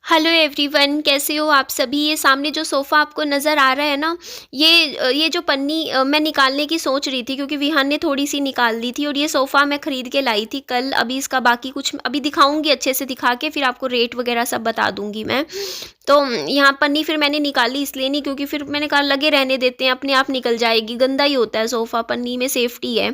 Hello everyone, कैसे हो आप सभी। ये सामने जो सोफ़ा आपको नज़र आ रहा है ना, ये जो पन्नी मैं निकालने की सोच रही थी क्योंकि विहान ने थोड़ी सी निकाल दी थी और ये सोफ़ा मैं ख़रीद के लाई थी कल। अभी इसका बाकी कुछ अभी दिखाऊंगी, अच्छे से दिखा के फिर आपको रेट वगैरह सब बता दूंगी मैं। तो यहाँ पन्नी फिर मैंने निकाली इसलिए नहीं, क्योंकि फिर मैंने कहा लगे रहने देते हैं, अपने आप निकल जाएगी, गंदा ही होता है सोफ़ा, पन्नी में सेफ्टी है।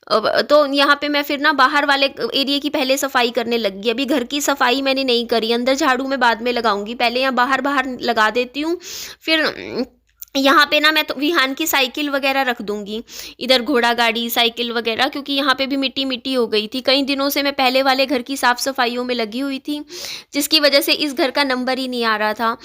अब तो यहाँ पे मैं फिर ना बाहर वाले एरिया की पहले सफाई करने लगी। अभी घर की सफाई मैंने नहीं करी, अंदर झाड़ू मैं बाद में लगाऊंगी, पहले यहाँ बाहर बाहर लगा देती हूँ। फिर यहाँ पे ना मैं तो विहान की साइकिल वगैरह रख दूंगी, इधर घोड़ा गाड़ी साइकिल वगैरह, क्योंकि यहाँ पे भी मिट्टी मिट्टी हो गई थी। कई दिनों से मैं पहले वाले घर की साफ़ सफाइयों में लगी हुई थी, जिसकी वजह से इस घर का नंबर ही नहीं आ रहा था।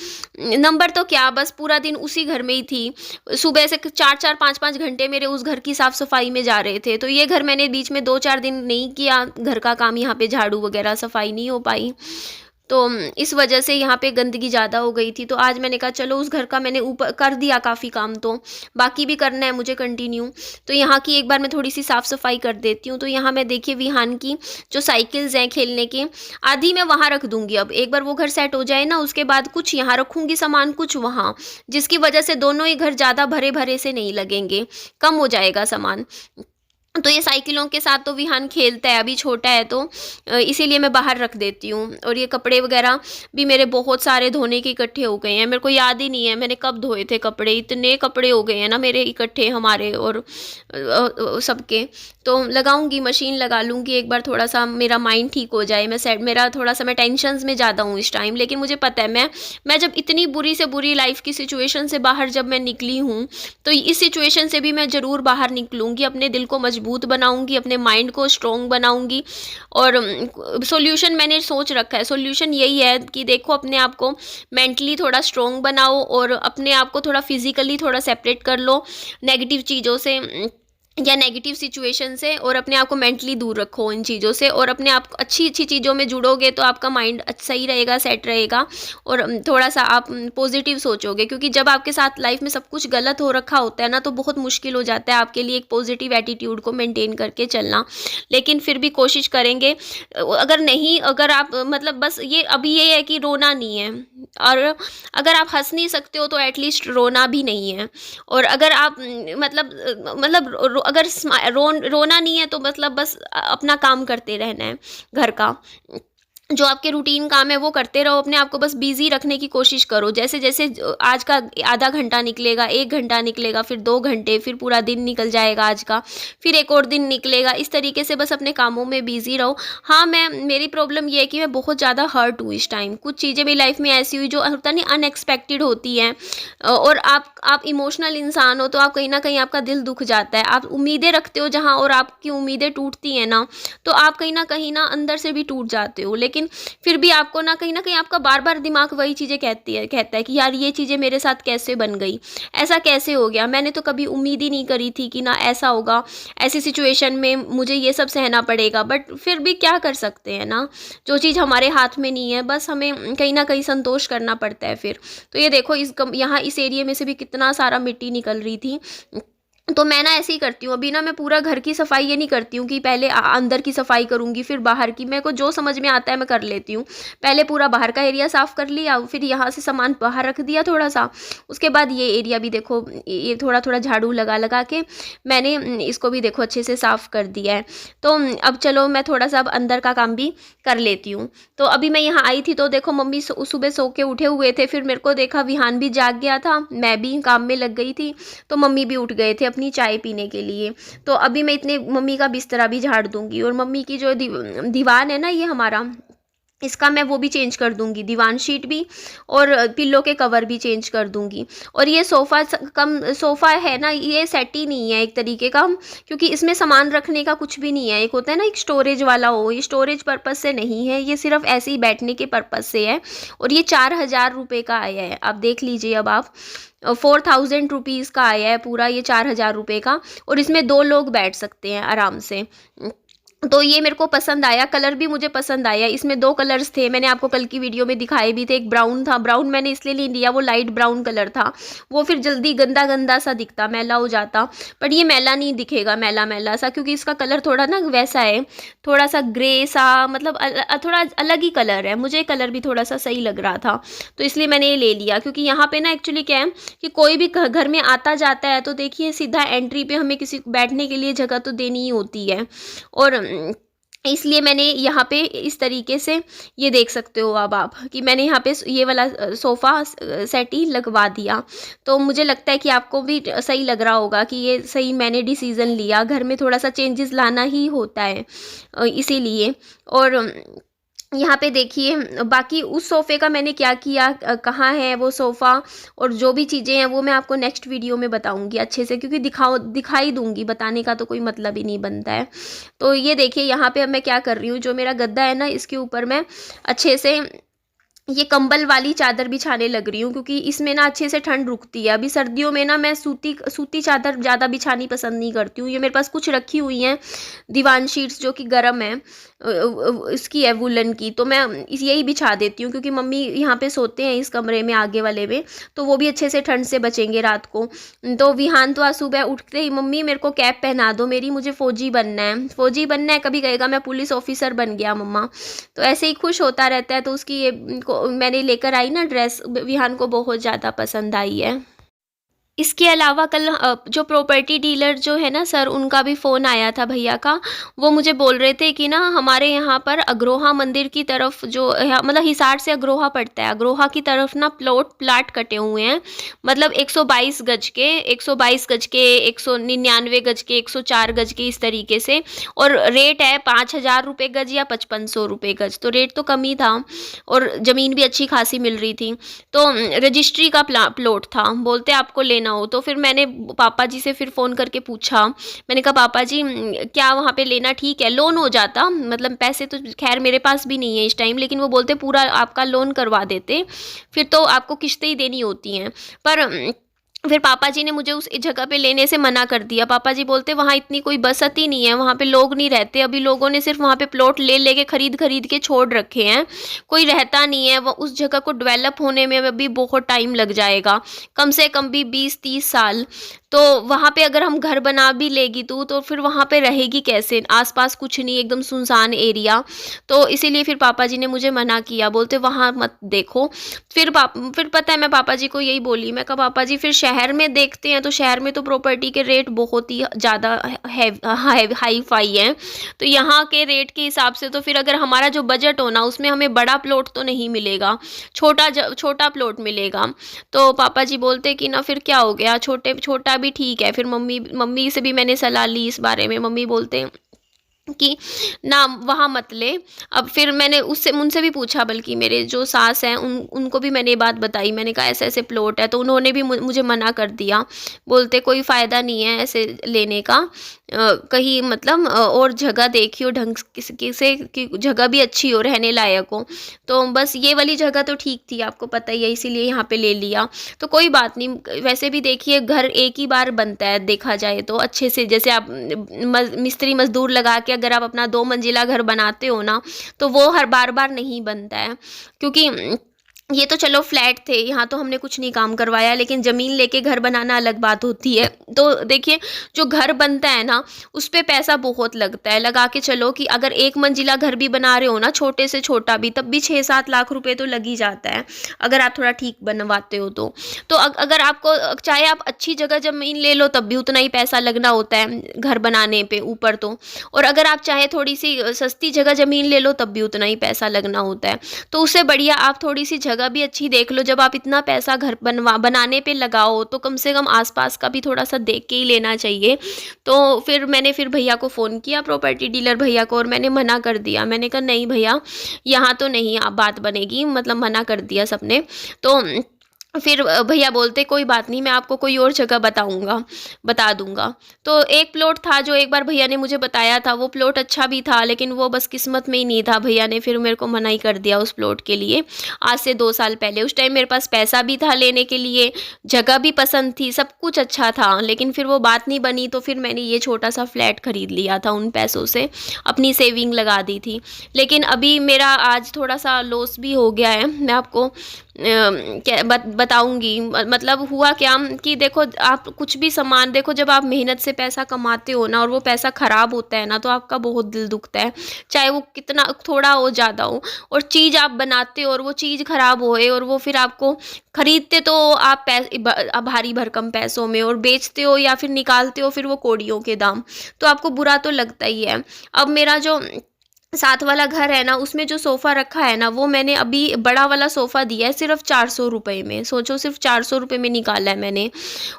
नंबर तो क्या, बस पूरा दिन उसी घर में ही थी। सुबह से 4-4 5-5 घंटे मेरे उस घर की साफ़ सफाई में जा रहे थे। तो ये घर मैंने बीच में 2-4 दिन नहीं किया घर का काम, यहाँ पे झाड़ू वगैरह सफाई नहीं हो पाई। तो इस वजह से यहाँ पे गंदगी ज़्यादा हो गई थी। तो आज मैंने कहा चलो उस घर का मैंने ऊपर कर दिया काफ़ी काम, तो बाकी भी करना है मुझे कंटिन्यू। तो यहाँ की एक बार मैं थोड़ी सी साफ़ सफाई कर देती हूँ। तो यहाँ मैं देखिए विहान की जो साइकिल्स हैं खेलने की, आधी मैं वहाँ रख दूँगी। अब एक बार वो घर सेट हो जाए ना, उसके बाद कुछ यहाँ रखूँगी सामान, कुछ वहाँ, जिसकी वजह से दोनों ही घर ज़्यादा भरे भरे से नहीं लगेंगे, कम हो जाएगा सामान। तो ये साइकिलों के साथ तो विहान खेलता है, अभी छोटा है तो इसीलिए मैं बाहर रख देती हूँ। और ये कपड़े वगैरह भी मेरे बहुत सारे धोने के इकट्ठे हो गए हैं, मेरे को याद ही नहीं है मैंने कब धोए थे कपड़े। इतने कपड़े हो गए हैं ना मेरे इकट्ठे, हमारे और सबके। तो लगाऊंगी, मशीन लगा लूँगी एक बार, थोड़ा सा मेरा माइंड ठीक हो जाए। मैं सेट मेरा थोड़ा सा मैं टेंशन्स में ज़्यादा हूँ इस टाइम, लेकिन मुझे पता है मैं जब इतनी बुरी से बुरी लाइफ की सिचुएशन से बाहर जब मैं निकली हूँ, तो इस सिचुएशन से भी मैं ज़रूर बाहर निकलूँगी, अपने दिल को मजबूत बनाऊँगी, अपने माइंड को स्ट्रॉन्ग बनाऊँगी। और सॉल्यूशन मैंने सोच रखा है, सॉल्यूशन यही है कि देखो अपने आप को मेंटली थोड़ा स्ट्रॉन्ग बनाओ और अपने आप को थोड़ा फिजिकली थोड़ा सेपरेट कर लो नेगेटिव चीज़ों से या नेगेटिव सिचुएशन से, और अपने आप को मेंटली दूर रखो इन चीज़ों से। और अपने आप को अच्छी अच्छी चीज़ों में जुड़ोगे तो आपका माइंड सही रहेगा, सेट रहेगा, और थोड़ा सा आप पॉजिटिव सोचोगे। क्योंकि जब आपके साथ लाइफ में सब कुछ गलत हो रखा होता है ना, तो बहुत मुश्किल हो जाता है आपके लिए एक पॉजिटिव एटीट्यूड को मेंटेन करके चलना। लेकिन फिर भी कोशिश करेंगे। अगर नहीं, अगर आप मतलब बस ये अभी ये है कि रोना नहीं है, और अगर आप हंस नहीं सकते हो तो एटलीस्ट रोना भी नहीं है। और अगर आप अगर रोना नहीं है तो मतलब बस अपना काम करते रहना है घर का, जो आपके रूटीन काम है वो करते रहो, अपने आप को बस बिजी रखने की कोशिश करो। जैसे जैसे आज का आधा घंटा निकलेगा, 1 घंटा निकलेगा, फिर 2 घंटे, फिर पूरा दिन निकल जाएगा आज का, फिर एक और दिन निकलेगा। इस तरीके से बस अपने कामों में बिजी रहो। हाँ, मेरी प्रॉब्लम ये है कि मैं बहुत ज़्यादा हर्ट हूँ इस टाइम। कुछ चीज़ें मेरी लाइफ में ऐसी हुई जो होता नहीं अनएक्सपेक्टेड होती हैं, और आप इमोशनल इंसान हो तो आप कहीं ना कहीं आपका दिल दुख जाता है। आप उम्मीदें रखते हो जहाँ, और आपकी उम्मीदें टूटती हैं ना, तो आप कहीं ना अंदर से भी टूट जाते हो। लेकिन फिर भी आपको ना कहीं आपका बार बार दिमाग वही चीज़ें कहता है कि यार ये चीज़ें मेरे साथ कैसे बन गई, ऐसा कैसे हो गया, मैंने तो कभी उम्मीद ही नहीं करी थी कि ना ऐसा होगा, ऐसी सिचुएशन में मुझे ये सब सहना पड़ेगा। बट फिर भी क्या कर सकते हैं ना, जो चीज़ हमारे हाथ में नहीं है, बस हमें कहीं ना कहीं संतोष करना पड़ता है फिर। तो ये देखो यहाँ इस एरिया में से भी कितना सारा मिट्टी निकल रही थी। तो मैं ना ऐसे ही करती हूँ अभी ना, मैं पूरा घर की सफाई ये नहीं करती हूँ कि पहले अंदर की सफाई करूँगी फिर बाहर की। मेरे को जो समझ में आता है मैं कर लेती हूँ। पहले पूरा बाहर का एरिया साफ़ कर लिया, फिर यहाँ से सामान बाहर रख दिया थोड़ा सा, उसके बाद ये एरिया भी देखो, ये थोड़ा थोड़ा झाड़ू लगा लगा के मैंने इसको भी देखो अच्छे से साफ़ कर दिया है। तो अब चलो मैं थोड़ा सा अब अंदर का काम भी कर लेती हूँ। तो अभी मैं यहाँ आई थी तो देखो मम्मी सुबह सो के उठे हुए थे, फिर मेरे को देखा विहान भी जाग गया था, मैं भी काम में लग गई थी, तो मम्मी भी उठ गए थे अपनी चाय पीने के लिए। तो अभी मैं इतने मम्मी का बिस्तरा भी झाड़ दूंगी, और मम्मी की जो दीवान है ना ये हमारा, इसका मैं वो भी चेंज कर दूंगी, दीवान शीट भी, और पिल्लो के कवर भी चेंज कर दूंगी। और ये सोफ़ा है ना, ये सेट ही नहीं है एक तरीके का, क्योंकि इसमें सामान रखने का कुछ भी नहीं है। एक होता है ना एक स्टोरेज वाला हो, ये स्टोरेज पर्पज़ से नहीं है, ये सिर्फ ऐसे ही बैठने के पर्पज़ से है। और ये 4,000 रुपये का आया है, आप देख लीजिए। अब आप 4,000 रुपीज़ का आया है पूरा ये 4,000 रुपये का, और इसमें 2 लोग बैठ सकते हैं आराम से। तो ये मेरे को पसंद आया, कलर भी मुझे पसंद आया। इसमें 2 कलर्स थे, मैंने आपको कल की वीडियो में दिखाए भी थे। एक ब्राउन था, ब्राउन मैंने इसलिए नहीं लिया, वो लाइट ब्राउन कलर था, वो फिर जल्दी गंदा गंदा सा दिखता, मैला हो जाता। बट ये मैला नहीं दिखेगा, मैला मैला सा, क्योंकि इसका कलर थोड़ा ना वैसा है, थोड़ा सा ग्रे सा, मतलब थोड़ा अलग ही कलर है। मुझे कलर भी थोड़ा सा सही लग रहा था, तो इसलिए मैंने ये ले लिया। क्योंकि यहाँ पे ना एक्चुअली क्या है कि कोई भी घर में आता जाता है तो देखिए सीधा एंट्री पे हमें किसी बैठने के लिए जगह तो देनी ही होती है, और इसलिए मैंने यहाँ पे इस तरीके से, ये देख सकते हो अब आप कि मैंने यहाँ पे ये वाला सोफ़ा सेट ही लगवा दिया। तो मुझे लगता है कि आपको भी सही लग रहा होगा कि ये सही मैंने डिसीज़न लिया। घर में थोड़ा सा चेंजेस लाना ही होता है, इसीलिए। और यहाँ पे देखिए बाकी उस सोफ़े का मैंने क्या किया, कहाँ है वो सोफ़ा, और जो भी चीज़ें हैं वो मैं आपको नेक्स्ट वीडियो में बताऊँगी अच्छे से, क्योंकि दिखाई दूँगी, बताने का तो कोई मतलब ही नहीं बनता है। तो ये देखिए यहाँ पे अब मैं क्या कर रही हूँ, जो मेरा गद्दा है ना, इसके ऊपर मैं अच्छे से ये कंबल वाली चादर बिछाने लग रही हूँ, क्योंकि इसमें ना अच्छे से ठंड रुकती है। अभी सर्दियों में ना मैं सूती चादर ज़्यादा बिछानी पसंद नहीं करती हूँ। ये मेरे पास कुछ रखी हुई हैं दीवान शीट्स, जो कि गर्म है, इसकी है वुलन की, तो मैं यही बिछा देती हूँ, क्योंकि मम्मी यहाँ पे सोते हैं इस कमरे में आगे वाले में, तो वो भी अच्छे से ठंड से बचेंगे रात को। तो विहान तो आज सुबह उठते ही, मम्मी मेरे को कैप पहना दो मेरी, मुझे फ़ौजी बनना है, फ़ौजी बनना है। कभी कहेगा मैं पुलिस ऑफिसर बन गया मम्मा, तो ऐसे ही खुश होता रहता है। तो उसकी ये मैंने लेकर आई ना ड्रेस, विहान को बहुत ज़्यादा पसंद आई है। इसके अलावा कल जो प्रॉपर्टी डीलर जो है ना सर, उनका भी फ़ोन आया था भैया का। वो मुझे बोल रहे थे कि ना हमारे यहाँ पर अग्रोहा मंदिर की तरफ, जो मतलब हिसार से अग्रोहा पड़ता है, अग्रोहा की तरफ ना प्लाट कटे हुए हैं, मतलब 122 गज के, 122 गज के, 199 गज के, 104 गज के, इस तरीके से। और रेट है 5,000 रुपये गज या 5500 रुपये गज, तो रेट तो कम ही था, और ज़मीन भी अच्छी खासी मिल रही थी। तो रजिस्ट्री का प्लॉट था, बोलते आपको लेना हो। तो फिर मैंने पापा जी से फिर फ़ोन करके पूछा, मैंने कहा पापा जी क्या वहाँ पे लेना ठीक है, लोन हो जाता, मतलब पैसे तो खैर मेरे पास भी नहीं है इस टाइम, लेकिन वो बोलते पूरा आपका लोन करवा देते, फिर तो आपको किस्तें ही देनी होती हैं। पर फिर पापा जी ने मुझे उस जगह पे लेने से मना कर दिया। पापा जी बोलते वहाँ इतनी कोई बसती नहीं है, वहाँ पे लोग नहीं रहते, अभी लोगों ने सिर्फ वहाँ पे प्लॉट ले के खरीद के छोड़ रखे हैं, कोई रहता नहीं है। वो उस जगह को डेवलप होने में अभी बहुत टाइम लग जाएगा, कम से कम भी 20-30 साल। तो वहाँ पे अगर हम घर बना भी लेगी तो फिर वहाँ पे रहेगी कैसे, आसपास कुछ नहीं, एकदम सुनसान एरिया। तो इसीलिए फिर पापा जी ने मुझे मना किया, बोलते वहाँ मत देखो। फिर पता है मैं पापा जी को यही बोली, मैं कहा पापा जी फिर शहर में देखते हैं। तो शहर में तो प्रॉपर्टी के रेट बहुत ही ज़्यादा हाई फाई हैं, तो यहाँ के रेट के हिसाब से तो फिर अगर हमारा जो बजट हो ना, उसमें हमें बड़ा प्लॉट तो नहीं मिलेगा, छोटा प्लॉट मिलेगा। तो पापा जी बोलते कि ना फिर क्या हो गया, छोटा भी ठीक है। फिर मम्मी से भी मैंने सलाह ली इस बारे में, मम्मी बोलते कि ना वहाँ मत ले। अब फिर मैंने उनसे भी पूछा, बल्कि मेरे जो सास हैं उनको भी मैंने ये बात बताई, मैंने कहा ऐसे ऐसे प्लॉट है, तो उन्होंने भी मुझे मना कर दिया, बोलते कोई फ़ायदा नहीं है ऐसे लेने का, कहीं मतलब और जगह देखियो ढंग से कि जगह भी अच्छी हो, रहने लायक हो। तो बस ये वाली जगह तो ठीक थी, आपको पता ही है, इसीलिए यहाँ पे ले लिया। तो कोई बात नहीं, वैसे भी देखिए घर एक ही बार बनता है, देखा जाए तो अच्छे से, जैसे आप मिस्त्री मजदूर लगा के अगर आप अपना 2 मंजिला घर बनाते हो ना, तो वो हर बार नहीं बनता है। क्योंकि ये तो चलो फ्लैट थे, यहाँ तो हमने कुछ नहीं काम करवाया, लेकिन ज़मीन लेके घर बनाना अलग बात होती है। तो देखिए जो घर बनता है ना, उस पे पैसा बहुत लगता है, लगा के चलो कि अगर 1 मंजिला घर भी बना रहे हो ना, छोटे से छोटा भी, तब भी 6-7 लाख रुपए तो लग ही जाता है, अगर आप थोड़ा ठीक बनवाते हो तो। अगर आपको चाहे आप अच्छी जगह ज़मीन ले लो, तब भी उतना ही पैसा लगना होता है घर बनाने पे ऊपर तो, और अगर आप चाहे थोड़ी सी सस्ती जगह ज़मीन ले लो, तब भी उतना ही पैसा लगना होता है। तो उससे बढ़िया आप थोड़ी सी जगह भी अच्छी देख लो। जब आप इतना पैसा घर बनाने पे लगाओ, तो कम से कम आसपास का भी थोड़ा सा देख के ही लेना चाहिए। तो फिर मैंने भैया को फ़ोन किया, प्रॉपर्टी डीलर भैया को, और मैंने मना कर दिया। मैंने कहा नहीं भैया, यहाँ तो नहीं आप बात बनेगी, मतलब मना कर दिया सबने। तो फिर भैया बोलते कोई बात नहीं, मैं आपको कोई और जगह बता दूँगा। तो एक प्लॉट था जो एक बार भैया ने मुझे बताया था, वो प्लॉट अच्छा भी था, लेकिन वो बस किस्मत में ही नहीं था। भैया ने फिर मेरे को मना ही कर दिया उस प्लॉट के लिए, आज से 2 साल पहले। उस टाइम मेरे पास पैसा भी था लेने के लिए, जगह भी पसंद थी, सब कुछ अच्छा था, लेकिन फिर वो बात नहीं बनी, तो फिर मैंने ये छोटा-सा फ्लैट खरीद लिया था उन पैसों से, अपनी सेविंग लगा दी थी। लेकिन अभी मेरा आज थोड़ा-सा लॉस भी हो गया है, मैं आपको क्या बताऊँगी। मतलब हुआ क्या कि देखो, आप कुछ भी सामान देखो, जब आप मेहनत से पैसा कमाते हो ना और वो पैसा ख़राब होता है ना, तो आपका बहुत दिल दुखता है, चाहे वो कितना थोड़ा हो ज़्यादा हो। और चीज़ आप बनाते हो और वो चीज़ ख़राब होए, और वो फिर आपको खरीदते तो आप भारी भरकम पैसों में, और बेचते हो या फिर निकालते हो फिर वो कौड़ियों के दाम, तो आपको बुरा तो लगता ही है। अब मेरा जो साथ वाला घर है ना, उसमें जो सोफ़ा रखा है ना, वो मैंने अभी बड़ा वाला सोफ़ा दिया है सिर्फ़ 400 रुपए में। सोचो, सिर्फ़ 400 रुपए में निकाला है मैंने।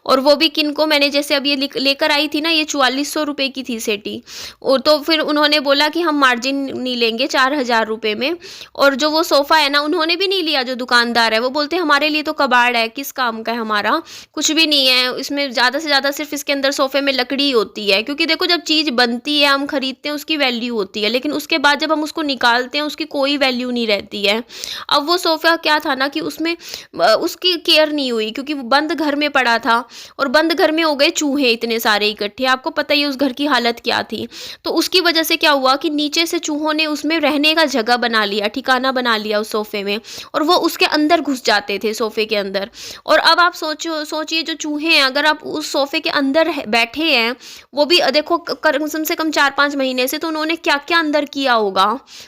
और वो भी किनको, मैंने जैसे अभी ये लेकर आई थी ना, ये 4400 रुपए की थी सेटी। और तो फिर उन्होंने बोला कि हम मार्जिन नहीं लेंगे 4000 रुपए में। और जो वो सोफ़ा है ना, उन्होंने भी नहीं लिया, जो दुकानदार है, वो बोलते हमारे लिए तो कबाड़ है, किस काम का है हमारा, कुछ भी नहीं है इसमें, ज़्यादा से ज़्यादा सिर्फ़ इसके अंदर सोफ़े में लकड़ी ही होती है। क्योंकि देखो, जब चीज़ बनती है, हम खरीदते हैं, उसकी वैल्यू होती है, लेकिन उसके बाद जब हम उसको निकालते हैं, उसकी कोई वैल्यू नहीं रहती है। अब वो सोफ़ा क्या था ना कि उसमें उसकी केयर नहीं हुई, क्योंकि वो बंद घर में पड़ा था, और बंद घर में हो गए चूहे इतने सारे इकट्ठे, आपको पता ही है उस घर की हालत क्या थी। तो उसकी वजह से क्या हुआ कि नीचे से चूहों ने उसमें रहने का जगह बना लिया, ठिकाना बना लिया उस सोफ़े में, और वो उसके अंदर घुस जाते थे, सोफ़े के अंदर। और अब आप सोचिए, जो चूहे हैं, अगर आप उस सोफ़े के अंदर बैठे हैं, वो भी देखो कम से कम 4-5 महीने से, तो उन्होंने क्या-क्या अंदर किया होगा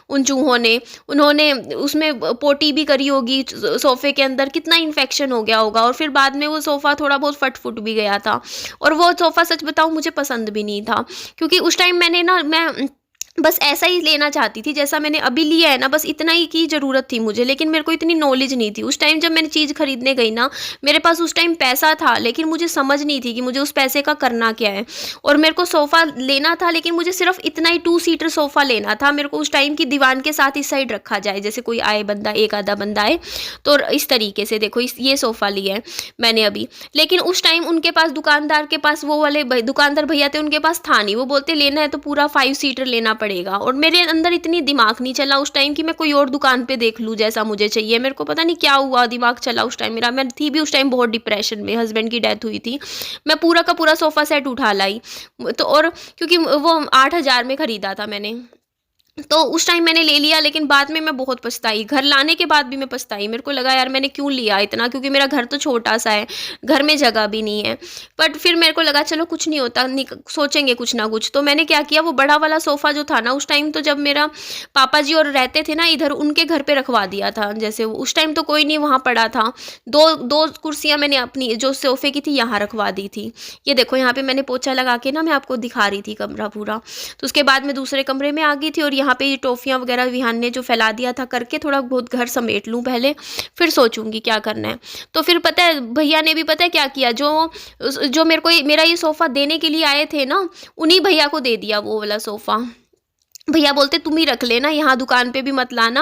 उन चूहों ने। उन्होंने उसमें पोटी भी करी होगी, सोफ़े के अंदर कितना इन्फेक्शन हो गया होगा, और फिर बाद में वो सोफ़ा थोड़ा बहुत फट-फुट भी गया था। और वो सोफ़ा, सच बताऊँ, मुझे पसंद भी नहीं था, क्योंकि उस टाइम मैं बस ऐसा ही लेना चाहती थी जैसा मैंने अभी लिया है ना, बस इतना ही की ज़रूरत थी मुझे, लेकिन मेरे को इतनी नॉलेज नहीं थी। उस टाइम जब मैंने चीज़ खरीदने गई ना, मेरे पास उस टाइम पैसा था, लेकिन मुझे समझ नहीं थी कि मुझे उस पैसे का करना क्या है। और मेरे को सोफ़ा लेना था, लेकिन मुझे सिर्फ़ इतना ही 2 सीटर सोफ़ा लेना था। मेरे को उस टाइम की दीवान के साथ इस साइड रखा जाए, जैसे कोई आए बंदा, एक आधा बंदा आए, तो इस तरीके से देखो, ये सोफ़ा लिया है मैंने अभी। लेकिन उस टाइम उनके पास, दुकानदार के पास, वो वाले दुकानदार भैया थे, उनके पास था नहीं। वो बोलते लेना है तो पूरा 5 सीटर लेना पड़ेगा, और मेरे अंदर इतनी दिमाग नहीं चला उस टाइम कि मैं कोई और दुकान पे देख लूँ जैसा मुझे चाहिए। मेरे को पता नहीं क्या हुआ, दिमाग चला उस टाइम मेरा। मैं थी भी उस टाइम बहुत डिप्रेशन में, हस्बैंड की डेथ हुई थी। मैं पूरा का पूरा सोफ़ा सेट उठा लाई, तो और क्योंकि वो 8000 में खरीदा था मैंने, तो उस टाइम मैंने ले लिया, लेकिन बाद में मैं बहुत पछताई। घर लाने के बाद भी मैं पछताई। मेरे को लगा यार मैंने क्यों लिया इतना, क्योंकि मेरा घर तो छोटा-सा है, घर में जगह भी नहीं है। बट फिर मेरे को लगा चलो कुछ नहीं होता, सोचेंगे कुछ ना कुछ। तो मैंने क्या किया, वो बड़ा वाला सोफ़ा जो था ना, उस टाइम तो जब मेरा पापा जी और रहते थे ना इधर, उनके घर पे रखवा दिया था। जैसे उस टाइम तो कोई नहीं वहाँ पड़ा था। 2 कुर्सियाँ मैंने अपनी जो सोफ़े की थी यहाँ रखवा दी थी। ये देखो, यहाँ पे मैंने पोछा लगा के ना मैं आपको दिखा रही थी कमरा पूरा। तो उसके बाद मैं दूसरे कमरे में आ गई थी, और यहाँ पे ये टॉफ़ियाँ वगैरह विहान ने जो फैला दिया था करके, थोड़ा बहुत घर समेट लूँ पहले, फिर सोचूँगी क्या करना है। तो फिर पता है भैया ने भी पता है क्या किया, जो जो मेरे को मेरा ये सोफ़ा देने के लिए आए थे ना, उन्हीं भैया को दे दिया वो वाला सोफ़ा। भैया बोलते तुम ही रख लेना, यहाँ दुकान पे भी मत लाना।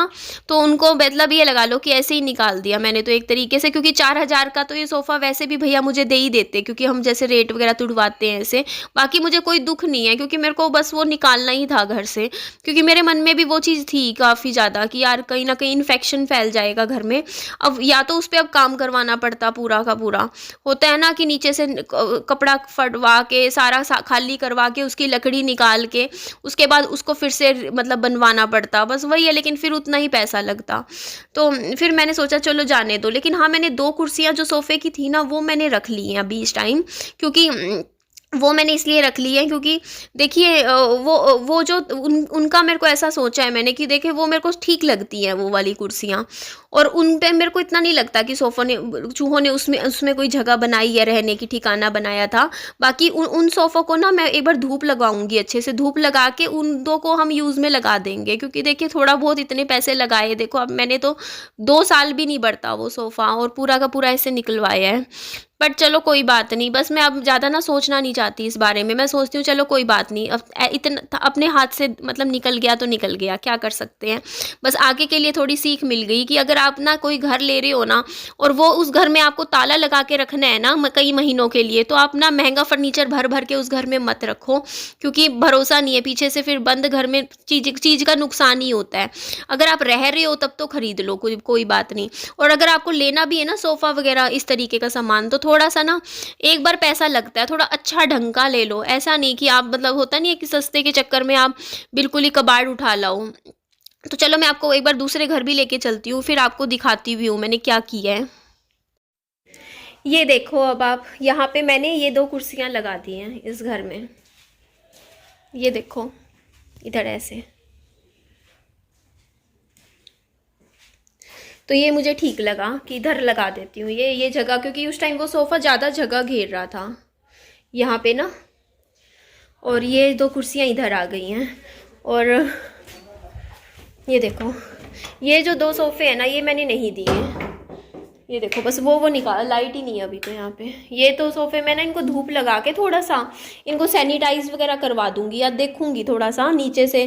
तो उनको मतलब ये लगा लो कि ऐसे ही निकाल दिया मैंने तो एक तरीके से, क्योंकि 4000 का तो ये सोफ़ा वैसे भी भैया मुझे दे ही देते, क्योंकि हम जैसे रेट वगैरह तुड़वाते हैं ऐसे। बाकी मुझे कोई दुःख नहीं है, क्योंकि मेरे को बस वो निकालना ही था घर से, क्योंकि मेरे मन में भी वो चीज़ थी काफ़ी ज़्यादा कि यार कहीं न कहीं इन्फेक्शन फैल जाएगा घर में। अब या तो उस पे अब काम करवाना पड़ता पूरा का पूरा। होता है ना कि नीचे से कपड़ा फटवा के, सारा खाली करवा के, उसकी लकड़ी निकाल के, उसके बाद उसको फिर से मतलब बनवाना पड़ता, बस वही है, लेकिन फिर उतना ही पैसा लगता। तो फिर मैंने सोचा चलो जाने दो। लेकिन हाँ, मैंने 2 कुर्सियाँ जो सोफ़े की थी ना, वो मैंने रख ली हैं अभी इस टाइम, क्योंकि वो मैंने इसलिए रख ली है क्योंकि देखिए वो जो उनका मेरे को ऐसा सोचा है मैंने कि देखिए वो मेरे को ठीक लगती हैं वो वाली कुर्सियाँ, और उन पे मेरे को इतना नहीं लगता कि चूहों ने उसमें उसमें कोई जगह बनाई है, रहने की ठिकाना बनाया था। बाकी उन सोफ़ों को ना मैं एक बार धूप लगाऊंगी, अच्छे से धूप लगा के उन 2 को हम यूज़ में लगा देंगे, क्योंकि देखिए थोड़ा बहुत इतने पैसे लगाए, देखो अब मैंने तो 2 साल भी नहीं बढ़ता वो सोफ़ा, और पूरा का पूरा ऐसे निकलवाया है। बट चलो कोई बात नहीं, बस मैं अब ज़्यादा ना सोचना नहीं चाहती इस बारे में। मैं सोचती हूँ चलो कोई बात नहीं, अब इतना अपने हाथ से मतलब निकल गया तो निकल गया, क्या कर सकते हैं। बस आगे के लिए थोड़ी सीख मिल गई कि अगर आप ना कोई घर ले रहे हो ना और वो उस घर में आपको ताला लगा के रखना है ना कई महीनों के लिए, तो आप ना महँगा फर्नीचर भर भर के उस घर में मत रखो, क्योंकि भरोसा नहीं है पीछे से फिर बंद घर में चीज़ का नुकसान ही होता है। अगर आप रह रहे हो तब तो खरीद लो, कोई बात नहीं। और अगर आपको लेना भी है ना सोफ़ा वगैरह इस तरीके का सामान, तो थोड़ा सा ना एक बार पैसा लगता है, थोड़ा अच्छा ढंग का ले लो। ऐसा नहीं कि आप मतलब होता नहीं है कि सस्ते के चक्कर में आप बिल्कुल ही कबाड़ उठा लाओ। तो चलो मैं आपको एक बार दूसरे घर भी लेके चलती हूँ, फिर आपको दिखाती भी हूँ मैंने क्या किया है। ये देखो, अब आप यहाँ पे मैंने ये 2 कुर्सियाँ लगा दी हैं इस घर में। ये देखो इधर ऐसे, तो ये मुझे ठीक लगा कि इधर लगा देती हूँ ये जगह, क्योंकि उस टाइम वो सोफ़ा ज़्यादा जगह घेर रहा था यहाँ पे ना। और ये 2 कुर्सियाँ इधर आ गई हैं। और ये देखो, ये जो 2 सोफ़े हैं ना ये मैंने नहीं दिए। ये देखो बस वो निकाल, लाइट ही नहीं है अभी तो यहाँ पे। ये तो सोफ़े मैं ना इनको धूप लगा के थोड़ा सा इनको सैनिटाइज वगैरह करवा दूंगी, या देखूंगी थोड़ा सा नीचे से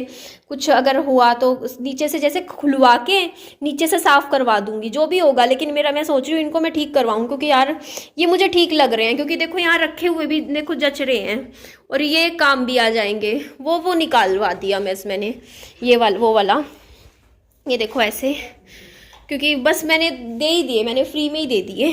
कुछ अगर हुआ तो नीचे से जैसे खुलवा के नीचे से साफ़ करवा दूंगी, जो भी होगा। लेकिन मेरा मैं सोच रही हूँ इनको मैं ठीक करवाऊँ, क्योंकि यार ये मुझे ठीक लग रहे हैं, क्योंकि देखो यहाँ रखे हुए भी देखो जच रहे हैं और ये काम भी आ जाएंगे। वो निकालवा दिया मैंने ये वो वाला, ये देखो ऐसे, क्योंकि बस मैंने दे ही दिए, मैंने फ्री में ही दे दिए।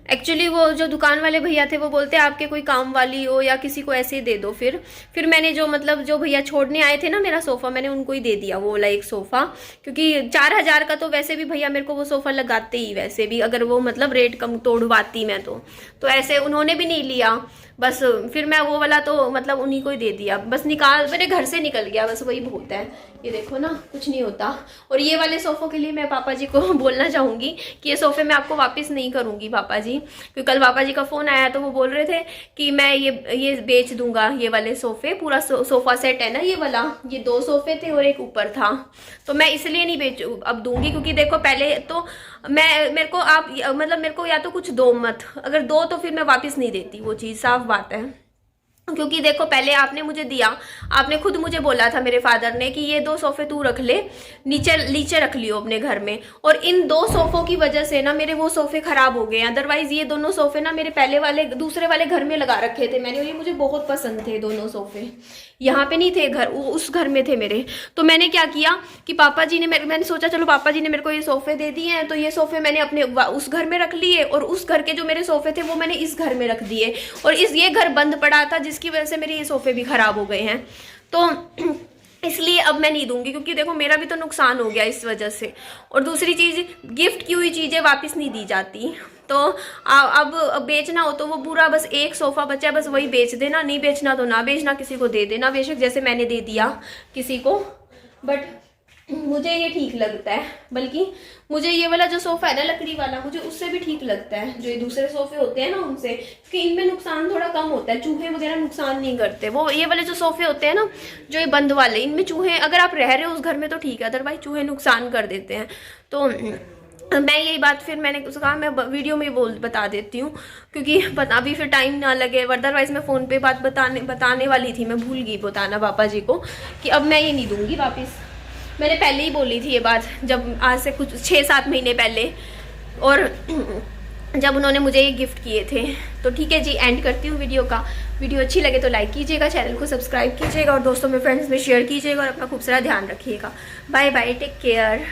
एक्चुअली वो जो दुकान वाले भैया थे वो बोलते आपके कोई काम वाली हो या किसी को ऐसे ही दे दो। फिर मैंने जो मतलब जो भैया छोड़ने आए थे ना मेरा सोफ़ा, मैंने उनको ही दे दिया वो वाला एक सोफ़ा, क्योंकि 4000 का तो वैसे भी भैया मेरे को वो सोफ़ा लगाते ही, वैसे भी अगर वो मतलब रेट कम तोड़वाती मैं तो ऐसे उन्होंने भी नहीं लिया। बस फिर मैं वो वाला तो मतलब उन्हीं को ही दे दिया, बस मेरे घर से निकल गया, बस वही बहुत है। ये देखो ना कुछ नहीं होता। और ये वाले सोफ़ों के लिए मैं पापा जी को बोलना चाहूँगी कि ये सोफ़े मैं आपको वापस नहीं करूँगी पापा जी, क्योंकि कल पापा जी का फ़ोन आया तो वो बोल रहे थे कि मैं ये बेच दूंगा ये वाले सोफ़े, पूरा सोफ़ा सेट है ना ये वाला, ये 2 सोफ़े थे और एक ऊपर था, तो मैं इसलिए नहीं अब दूंगी। क्योंकि देखो पहले तो मेरे को आप मतलब मेरे को या तो कुछ दो मत, अगर दो तो फिर मैं वापस नहीं देती वो चीज़, साफ बात है। क्योंकि देखो पहले आपने मुझे दिया, आपने खुद मुझे बोला था मेरे फादर ने कि ये 2 सोफ़े तू रख ले, नीचे रख लियो अपने घर में। और इन 2 सोफ़ों की वजह से ना मेरे वो सोफ़े खराब हो गए हैं। अदरवाइज ये दोनों सोफ़े ना मेरे दूसरे वाले घर में लगा रखे थे मैंने, और ये मुझे बहुत पसंद थे दोनों सोफ़े। यहाँ पे नहीं थे, उस घर में थे मेरे। तो मैंने क्या किया कि पापा जी ने मैंने सोचा चलो पापा जी ने मेरे को ये सोफ़े दे दिए हैं, तो ये सोफ़े मैंने अपने उस घर में रख लिए, और उस घर के जो मेरे सोफ़े थे वो मैंने इस घर में रख दिए। और ये घर बंद पड़ा था जिसकी वजह से मेरे ये सोफ़े भी खराब हो गए हैं। तो इसलिए अब मैं नहीं दूंगी, क्योंकि देखो मेरा भी तो नुकसान हो गया इस वजह से। और दूसरी चीज़, गिफ्ट की हुई चीज़ें वापस नहीं दी जाती। तो अब बेचना हो तो वो पूरा बस एक सोफ़ा बचा है, बस वही बेच देना, नहीं बेचना तो ना बेचना, किसी को दे देना बेशक, जैसे मैंने दे दिया किसी को। बट मुझे ये ठीक लगता है, बल्कि मुझे ये वाला जो सोफ़ा है ना लकड़ी वाला, मुझे उससे भी ठीक लगता है जो ये दूसरे सोफ़े होते हैं ना उनसे, क्योंकि इनमें नुकसान थोड़ा कम होता है, चूहे वगैरह नुकसान नहीं करते। वो ये वाले जो सोफ़े होते हैं ना जो ये बंद वाले, इनमें चूहे, अगर आप रह रहे हो उस घर में तो ठीक है, अदरवाइज चूहे नुकसान कर देते हैं। तो मैं यही बात फिर मैंने कहा मैं वीडियो में बता देती हूँ, क्योंकि अभी फिर टाइम ना लगे। अदरवाइज मैं फ़ोन पे बात बताने वाली थी, मैं भूल गई बताना पापा जी को कि अब मैं ये नहीं दूँगी वापस। मैंने पहले ही बोली थी ये बात, जब आज से कुछ 6-7 महीने पहले, और जब उन्होंने मुझे ये गिफ्ट किए थे। तो ठीक है जी, एंड करती हूँ वीडियो का। वीडियो अच्छी लगे तो लाइक कीजिएगा, चैनल को सब्सक्राइब कीजिएगा, और दोस्तों में फ्रेंड्स में शेयर कीजिएगा, और अपना खूब सारा ध्यान रखिएगा। Bye bye, take care.